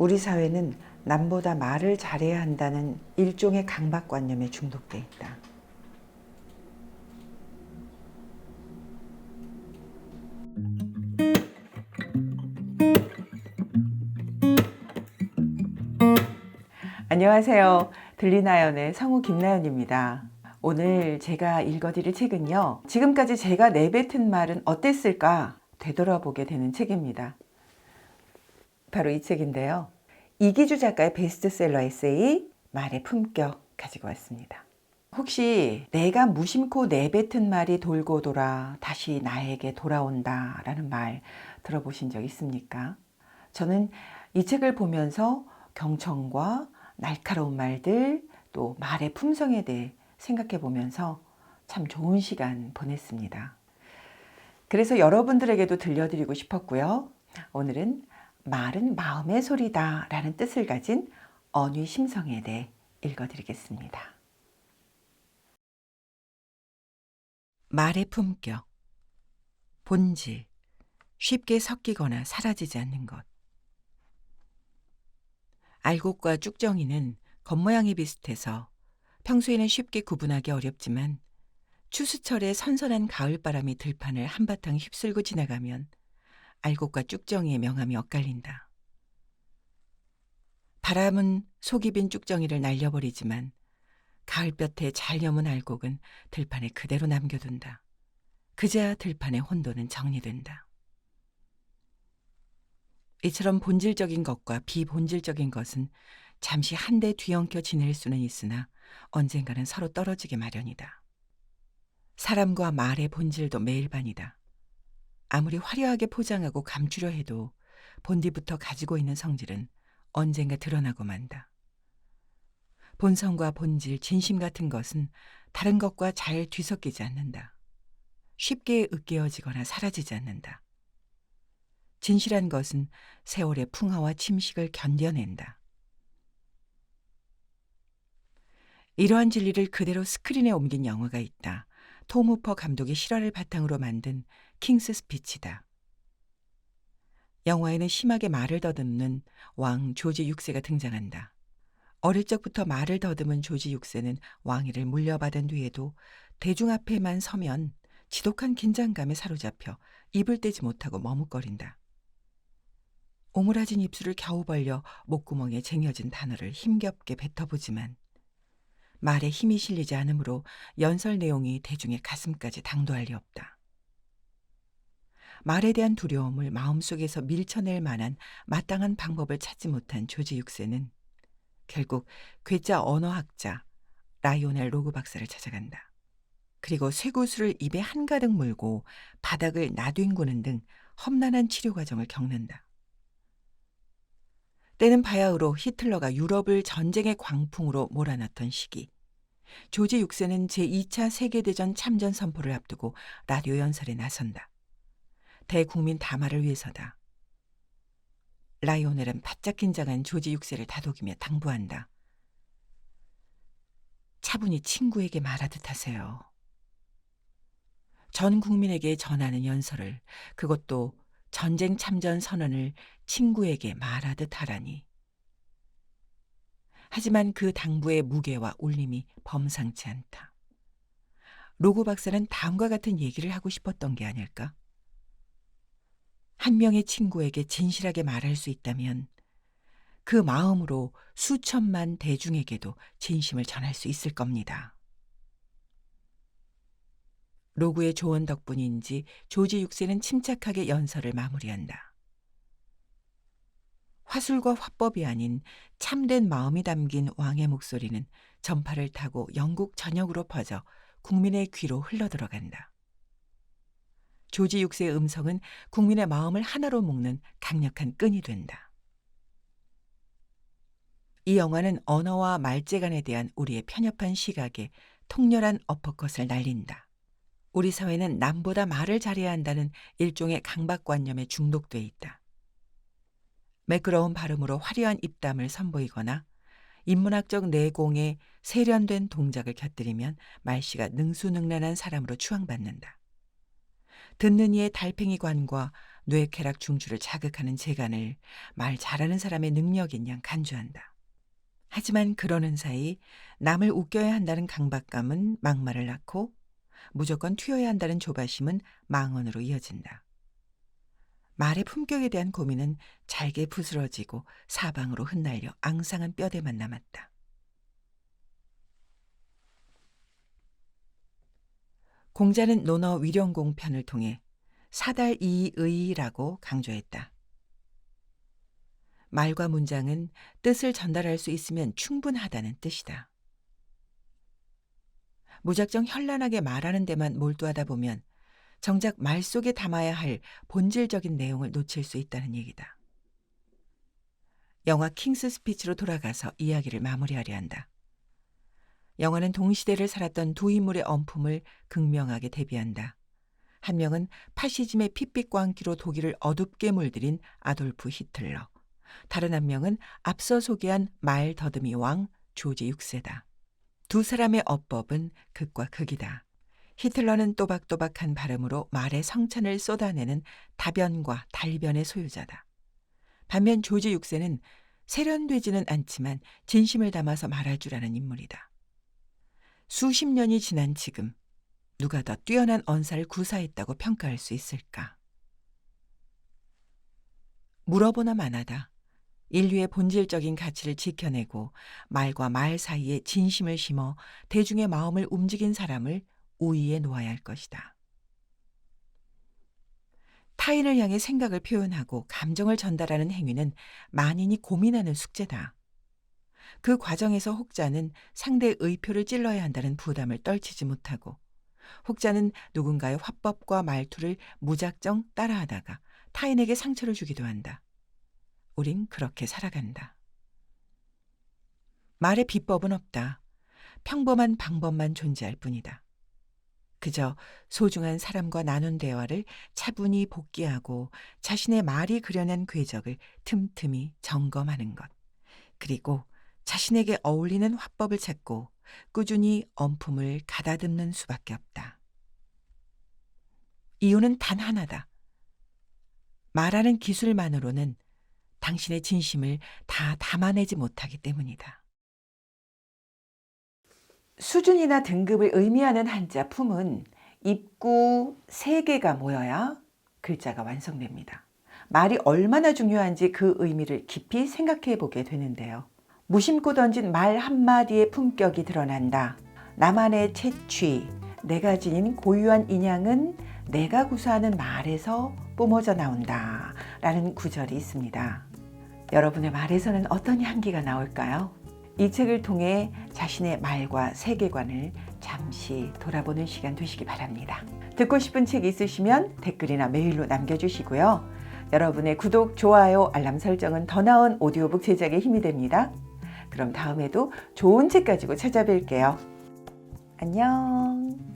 우리 사회는 남보다 말을 잘해야 한다는 일종의 강박관념에 중독돼 있다. 안녕하세요. 들리나연의 성우 김나연입니다. 오늘 제가 읽어드릴 책은요, 지금까지 제가 내뱉은 말은 어땠을까 되돌아보게 되는 책입니다. 바로 이 책인데요, 이기주 작가의 베스트셀러 에세이 말의 품격 가지고 왔습니다. 혹시 내가 무심코 내뱉은 말이 돌고 돌아 다시 나에게 돌아온다 라는 말 들어보신 적 있습니까? 저는 이 책을 보면서 경청과 날카로운 말들, 또 말의 품성에 대해 생각해 보면서 참 좋은 시간 보냈습니다. 그래서 여러분들에게도 들려드리고 싶었고요. 오늘은 말은 마음의 소리다 라는 뜻을 가진 언위 심성에 대해 읽어드리겠습니다. 말의 품격, 본질, 쉽게 섞이거나 사라지지 않는 것. 알곡과 쭉정이는 겉모양이 비슷해서 평소에는 쉽게 구분하기 어렵지만 추수철에 선선한 가을바람이 들판을 한바탕 휩쓸고 지나가면 알곡과 쭉정이의 명암이 엇갈린다. 바람은 속이 빈 쭉정이를 날려버리지만 가을볕에 잘 여문 알곡은 들판에 그대로 남겨둔다. 그제야 들판의 혼돈은 정리된다. 이처럼 본질적인 것과 비본질적인 것은 잠시 한데 뒤엉켜 지낼 수는 있으나 언젠가는 서로 떨어지게 마련이다. 사람과 말의 본질도 매일반이다. 아무리 화려하게 포장하고 감추려 해도 본디부터 가지고 있는 성질은 언젠가 드러나고 만다. 본성과 본질, 진심 같은 것은 다른 것과 잘 뒤섞이지 않는다. 쉽게 으깨어지거나 사라지지 않는다. 진실한 것은 세월의 풍화와 침식을 견뎌낸다. 이러한 진리를 그대로 스크린에 옮긴 영화가 있다. 톰 후퍼 감독의 실화를 바탕으로 만든 킹스 스피치다. 영화에는 심하게 말을 더듬는 왕 조지 6세가 등장한다. 어릴 적부터 말을 더듬은 조지 6세는 왕위를 물려받은 뒤에도 대중 앞에만 서면 지독한 긴장감에 사로잡혀 입을 떼지 못하고 머뭇거린다. 오므라진 입술을 겨우 벌려 목구멍에 쟁여진 단어를 힘겹게 뱉어보지만 말에 힘이 실리지 않으므로 연설 내용이 대중의 가슴까지 당도할 리 없다. 말에 대한 두려움을 마음속에서 밀쳐낼 만한 마땅한 방법을 찾지 못한 조지 6세는 결국 괴짜 언어학자 라이오넬 로그 박사를 찾아간다. 그리고 쇠구슬을 입에 한가득 물고 바닥을 나뒹구는 등 험난한 치료 과정을 겪는다. 때는 바야흐로 히틀러가 유럽을 전쟁의 광풍으로 몰아넣던 시기. 조지 6세는 제2차 세계대전 참전 선포를 앞두고 라디오 연설에 나선다. 대국민 담화를 위해서다. 라이오넬은 바짝 긴장한 조지 6세를 다독이며 당부한다. 차분히 친구에게 말하듯 하세요. 전 국민에게 전하는 연설을, 그것도 전쟁 참전 선언을 친구에게 말하듯 하라니. 하지만 그 당부의 무게와 울림이 범상치 않다. 로고 박사는 다음과 같은 얘기를 하고 싶었던 게 아닐까? 한 명의 친구에게 진실하게 말할 수 있다면 그 마음으로 수천만 대중에게도 진심을 전할 수 있을 겁니다. 로구의 조언 덕분인지 조지 6세는 침착하게 연설을 마무리한다. 화술과 화법이 아닌 참된 마음이 담긴 왕의 목소리는 전파를 타고 영국 전역으로 퍼져 국민의 귀로 흘러들어간다. 조지 6세의 음성은 국민의 마음을 하나로 묶는 강력한 끈이 된다. 이 영화는 언어와 말재간에 대한 우리의 편협한 시각에 통렬한 어퍼컷을 날린다. 우리 사회는 남보다 말을 잘해야 한다는 일종의 강박관념에 중독돼 있다. 매끄러운 발음으로 화려한 입담을 선보이거나 인문학적 내공에 세련된 동작을 곁들이면 말씨가 능수능란한 사람으로 추앙받는다. 듣는 이의 달팽이관과 뇌쾌락 중추를 자극하는 재간을 말 잘하는 사람의 능력인 양 간주한다. 하지만 그러는 사이 남을 웃겨야 한다는 강박감은 막말을 낳고 무조건 튀어야 한다는 조바심은 망언으로 이어진다. 말의 품격에 대한 고민은 잘게 부스러지고 사방으로 흩날려 앙상한 뼈대만 남았다. 공자는 논어 위령공 편을 통해 사달이의라고 강조했다. 말과 문장은 뜻을 전달할 수 있으면 충분하다는 뜻이다. 무작정 현란하게 말하는 데만 몰두하다 보면 정작 말 속에 담아야 할 본질적인 내용을 놓칠 수 있다는 얘기다. 영화 킹스 스피치로 돌아가서 이야기를 마무리하려 한다. 영화는 동시대를 살았던 두 인물의 엄품을 극명하게 대비한다. 한 명은 파시즘의 핏빛과 함기로 독일을 어둡게 물들인 아돌프 히틀러. 다른 한 명은 앞서 소개한 말 더듬이 왕 조지 6세다. 두 사람의 어법은 극과 극이다. 히틀러는 또박또박한 발음으로 말의 성찬을 쏟아내는 다변과 달변의 소유자다. 반면 조지 6세는 세련되지는 않지만 진심을 담아서 말할 줄 아는 인물이다. 수십 년이 지난 지금 누가 더 뛰어난 언사를 구사했다고 평가할 수 있을까? 물어보나 마나다. 인류의 본질적인 가치를 지켜내고 말과 말 사이에 진심을 심어 대중의 마음을 움직인 사람을 우위에 놓아야 할 것이다. 타인을 향해 생각을 표현하고 감정을 전달하는 행위는 만인이 고민하는 숙제다. 그 과정에서 혹자는 상대의 의표를 찔러야 한다는 부담을 떨치지 못하고 혹자는 누군가의 화법과 말투를 무작정 따라하다가 타인에게 상처를 주기도 한다. 우린 그렇게 살아간다. 말의 비법은 없다. 평범한 방법만 존재할 뿐이다. 그저 소중한 사람과 나눈 대화를 차분히 복기하고 자신의 말이 그려낸 궤적을 틈틈이 점검하는 것. 그리고 자신에게 어울리는 화법을 찾고 꾸준히 엄품을 가다듬는 수밖에 없다. 이유는 단 하나다. 말하는 기술만으로는 당신의 진심을 다 담아내지 못하기 때문이다. 수준이나 등급을 의미하는 한자 품은 입구 3개가 모여야 글자가 완성됩니다. 말이 얼마나 중요한지 그 의미를 깊이 생각해 보게 되는데요. 무심코 던진 말 한마디의 품격이 드러난다. 나만의 채취, 내가 지닌 고유한 인양은 내가 구사하는 말에서 뿜어져 나온다 라는 구절이 있습니다. 여러분의 말에서는 어떤 향기가 나올까요? 이 책을 통해 자신의 말과 세계관을 잠시 돌아보는 시간 되시기 바랍니다. 듣고 싶은 책 있으시면 댓글이나 메일로 남겨주시고요. 여러분의 구독, 좋아요, 알람 설정은 더 나은 오디오북 제작에 힘이 됩니다. 그럼 다음에도 좋은 책 가지고 찾아뵐게요. 안녕.